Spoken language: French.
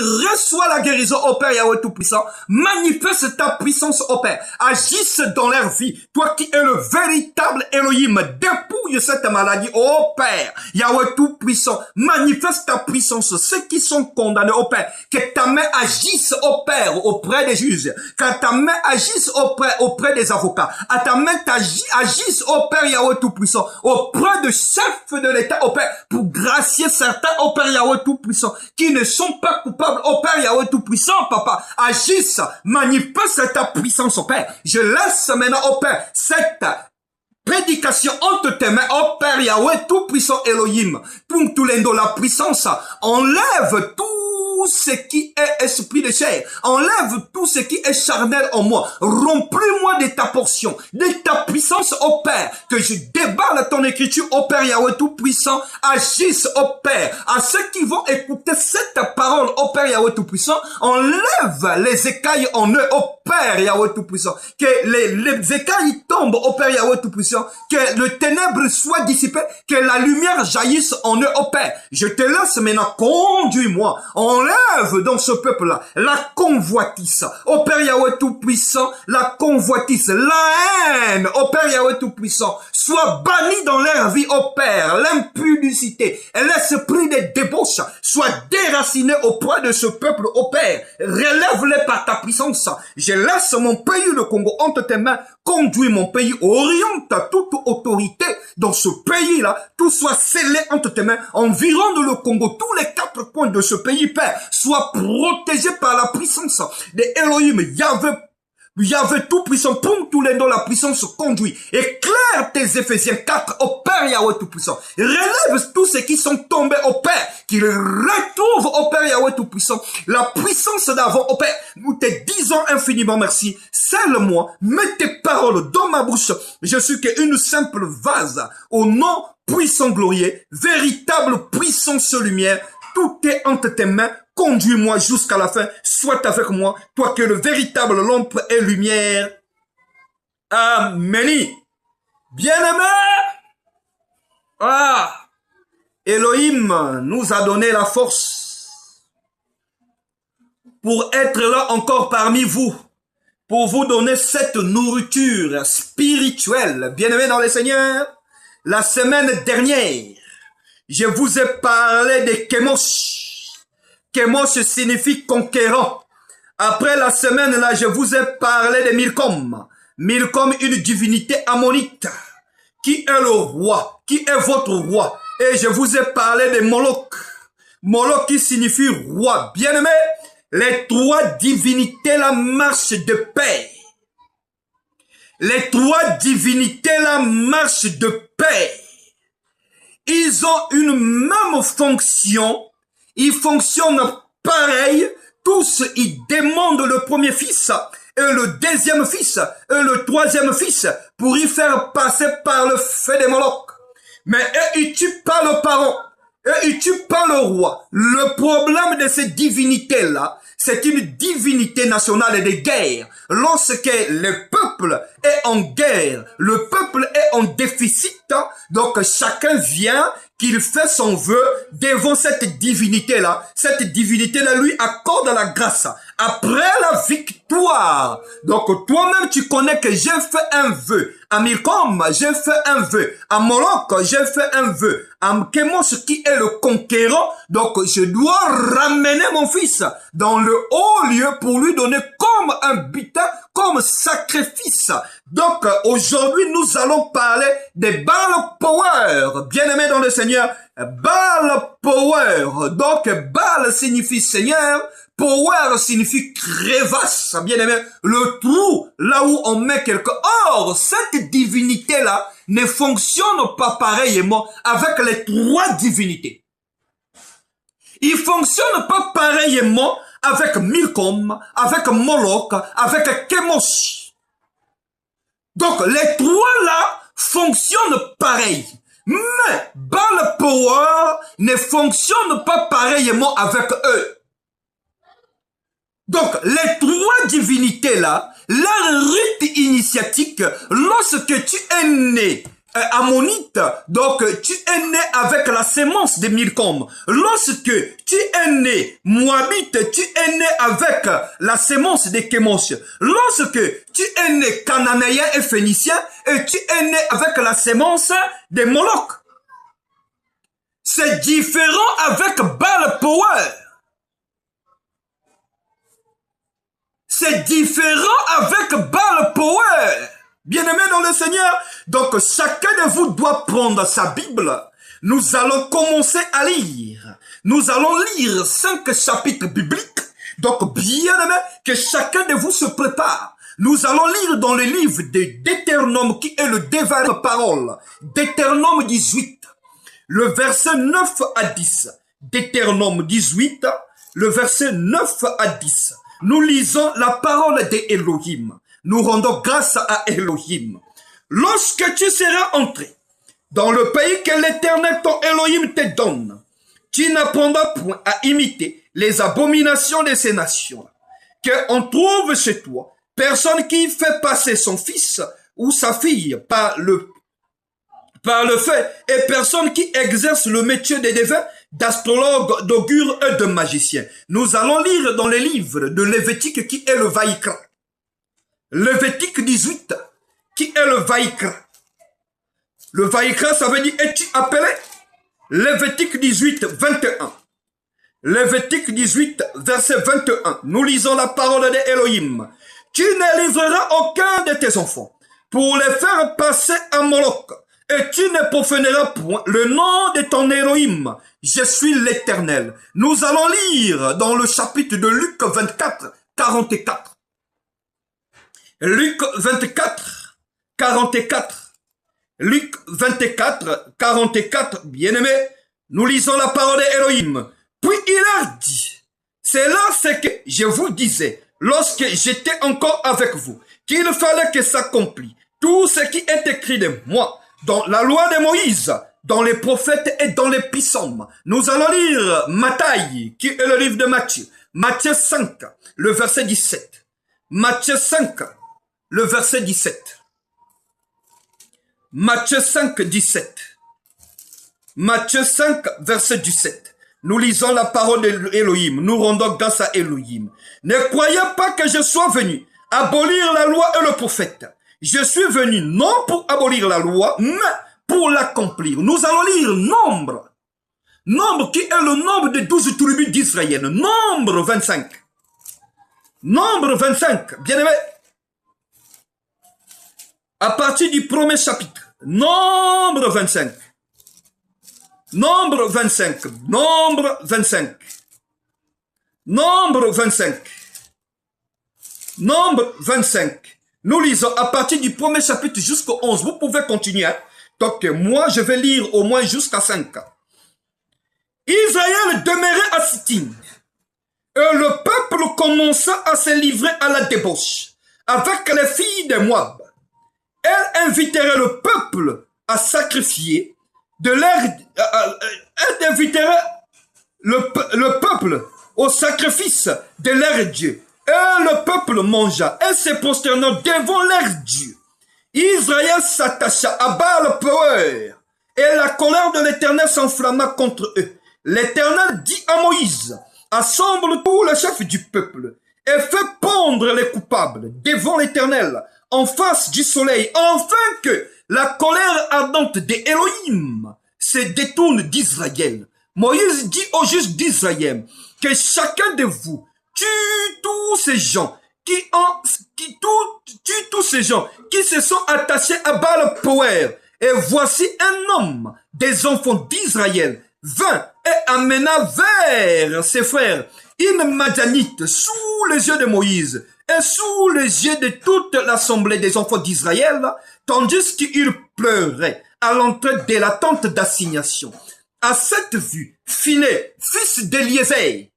reçois la guérison, ô Père Yahweh Tout-Puissant. Manifeste ta puissance, ô Père. Agisse dans leur vie. Toi qui es le véritable Elohim, dépouille cette maladie, ô Père Yahweh Tout-Puissant. Manifeste ta puissance. Ceux qui sont condamnés, ô Père, que ta main agisse, ô Père, auprès des juges. Que ta main agisse auprès des avocats. À ta main agisse, ô Père Yahweh Tout-Puissant, auprès de chefs de l'État, ô Père, pour gracier certains, ô Père Yahweh Tout-Puissant, qui ne sont pas coupables, ô Père Yahweh Tout-Puissant, Papa. Agisse, manifeste ta puissance, ô Père. Je laisse maintenant, ô Père, cette prédication entre tes mains, oh Père Yahweh, tout-puissant Elohim, Tumtulendo, la puissance, enlève tout ce qui est esprit de chair, enlève tout ce qui est charnel en moi, remplis-moi de ta portion, de ta puissance, oh Père, que je déballe ton écriture, oh Père Yahweh tout-puissant, agisse, oh Père, à ceux qui vont écouter cette parole, oh Père Yahweh tout-puissant, enlève les écailles en eux, oh Père Yahweh tout-puissant, que les écailles tombent, oh Père Yahweh tout-puissant, que le ténèbre soit dissipé, que la lumière jaillisse en eux, oh Père. Je te laisse maintenant, conduis-moi, enlève dans ce peuple-là la convoitise, oh Père Yahweh tout-puissant, la convoitise, la haine, oh Père Yahweh tout-puissant, soit banni dans leur vie, oh Père, l'impudicité et l'esprit de débauche soit déraciné auprès de ce peuple, oh Père, relève-les par ta puissance. Je laisse mon pays, le Congo, entre tes mains, conduis mon pays, oriente toute autorité dans ce pays-là, tout soit scellé entre tes mains, environ le Congo, tous les 4 coins de ce pays, Père, soient protégés par la puissance de Elohim, Yahweh tout-puissant, pour tous les dons, la puissance conduit. Éclaire tes Éphésiens 4, au Père Yahweh tout-puissant. Relève tous ceux qui sont tombés au Père, qu'ils retrouvent au Père Yahweh tout-puissant. La puissance d'avant, au Père, nous te disons infiniment merci. Scelle-moi, mets tes paroles dans ma bouche. Je suis qu'une simple vase, au nom puissant glorieux, véritable puissance lumière. Tout est entre tes mains. Conduis-moi jusqu'à la fin, sois avec moi, toi que le véritable lampe et lumière. Amen. Bien-aimé, Elohim nous a donné la force pour être là encore parmi vous, pour vous donner cette nourriture spirituelle. Bien-aimé dans le Seigneur, la semaine dernière, je vous ai parlé de Kémosh. Kémosh signifie conquérant. Après la semaine là, je vous ai parlé de Milcom. Milcom, une divinité ammonite. Qui est le roi? Qui est votre roi? Et je vous ai parlé de Moloch. Moloch qui signifie roi. Bien-aimé, les 3 divinités là marchent de pair. Les 3 divinités là marchent de pair. Ils ont une même fonction. Ils fonctionnent pareil. Tous, ils demandent le premier fils et le deuxième fils et le troisième fils pour y faire passer par le feu de Moloch. Mais eux, ils tuent pas le parent. Eux, ils tuent pas le roi. Le problème de ces divinités-là, c'est une divinité nationale de guerre. Lorsque le peuple est en guerre, le peuple est en déficit, donc chacun vient, qu'il fait son vœu devant cette divinité-là. Cette divinité-là lui accorde la grâce. Après la victoire, donc toi-même tu connais que j'ai fait un vœu. À Milcom, j'ai fait un vœu. À Moloch, j'ai fait un vœu. À Kémosh qui est le conquérant, donc je dois ramener mon fils dans le haut lieu pour lui donner comme un butin, comme sacrifice. Donc aujourd'hui nous allons parler des Baal Power, bien-aimés dans le Seigneur. Baal Power, donc Baal signifie Seigneur, Power signifie crevasse, bien-aimé, le trou là où on met quelque. Or, cette divinité-là ne fonctionne pas pareillement avec les 3 divinités. Il fonctionne pas pareillement avec Milcom, avec Moloch, avec Kémosh. Donc, les 3 là fonctionnent pareil. Mais Baal Power ne fonctionne pas pareillement avec eux. Donc, les 3 divinités là, leur rite initiatique, lorsque tu es né ammonite, donc tu es né avec la sémence de Milcom. Lorsque tu es né moabite, tu es né avec la sémence de Kémosh. Lorsque tu es né cananéen et phénicien, et tu es né avec la sémence de Moloch. C'est différent avec Baal Power. C'est différent avec Baal Power. Bien-aimés dans le Seigneur, donc chacun de vous doit prendre sa Bible. Nous allons commencer à lire. Nous allons lire 5 chapitres bibliques. Donc bien-aimés, que chacun de vous se prépare. Nous allons lire dans le livre de Deutéronome qui est le dévalement parole. Deutéronome 18, le verset 9 à 10. Deutéronome 18, le verset 9 à 10. Nous lisons la parole d'Élohim. Nous rendons grâce à Elohim. Lorsque tu seras entré dans le pays que l'Éternel ton Elohim te donne, tu n'apprendras point à imiter les abominations de ces nations. Qu'on trouve chez toi personne qui fait passer son fils ou sa fille par le feu, et personne qui exerce le métier de devin, d'astrologue, d'augure et de magicien. Nous allons lire dans le livre de Lévitique qui est le Vaïkra. Lévitique 18, qui est le Vaïkra. Le Vaïkra, ça veut dire, es-tu appelé? Lévitique 18, 21. Lévitique 18, verset 21. Nous lisons la parole d'Élohim. Tu ne livreras aucun de tes enfants pour les faire passer à Moloch, et tu ne profaneras point le nom de ton Elohim. Je suis l'Éternel. Nous allons lire dans le chapitre de Luc 24, 44. Luc 24, 44. Luc 24, 44. Bien-aimé, nous lisons la parole d'Élohim. Puis il leur dit, c'est là ce que je vous disais lorsque j'étais encore avec vous, qu'il fallait que s'accomplisse tout ce qui est écrit de moi dans la loi de Moïse, dans les prophètes et dans les psaumes. Nous allons lire Matthieu, qui est le livre de Matthieu. Matthieu 5, le verset 17. Matthieu 5, le verset 17. Matthieu 5, 17. Matthieu 5, verset 17. Nous lisons la parole d'Élohim. Nous rendons grâce à Élohim. Ne croyez pas que je sois venu abolir la loi et le prophète. Je suis venu non pour abolir la loi, mais pour l'accomplir. Nous allons lire Nombre. Nombre qui est le nombre des 12 tribus d'Israël. Nombre 25. Nombre 25. Bien aimé. À partir du premier chapitre. Nombre 25. Nombre 25. Nombre 25. Nombre 25. Nombre 25. Nous lisons à partir du premier chapitre jusqu'au 11. Vous pouvez continuer. Hein? Donc moi, je vais lire au moins jusqu'à 5. Israël demeurait à Sittim. Et le peuple commença à se livrer à la débauche avec les filles de Moab. Elle inviterait le peuple à sacrifier de l'air. Elle inviterait le peuple au sacrifice de leur Dieu. Et le peuple mangea et se prosterna devant leur Dieu. Israël s'attacha à Baal Power et la colère de l'Éternel s'enflamma contre eux. L'Éternel dit à Moïse, assemble tous les chefs du peuple et fais pendre les coupables devant l'Éternel en face du soleil, afin que la colère ardente d'Élohim se détourne d'Israël. Moïse dit aux juges d'Israël que chacun de vous tue tous ces gens tous ces gens qui se sont attachés à Baal Power. Et voici un homme des enfants d'Israël vint et amena vers ses frères une Madianite sous les yeux de Moïse et sous les yeux de toute l'assemblée des enfants d'Israël, tandis qu'ils pleuraient à l'entrée de la tente d'assignation. À cette vue, Phiné, fils d'Éliézer,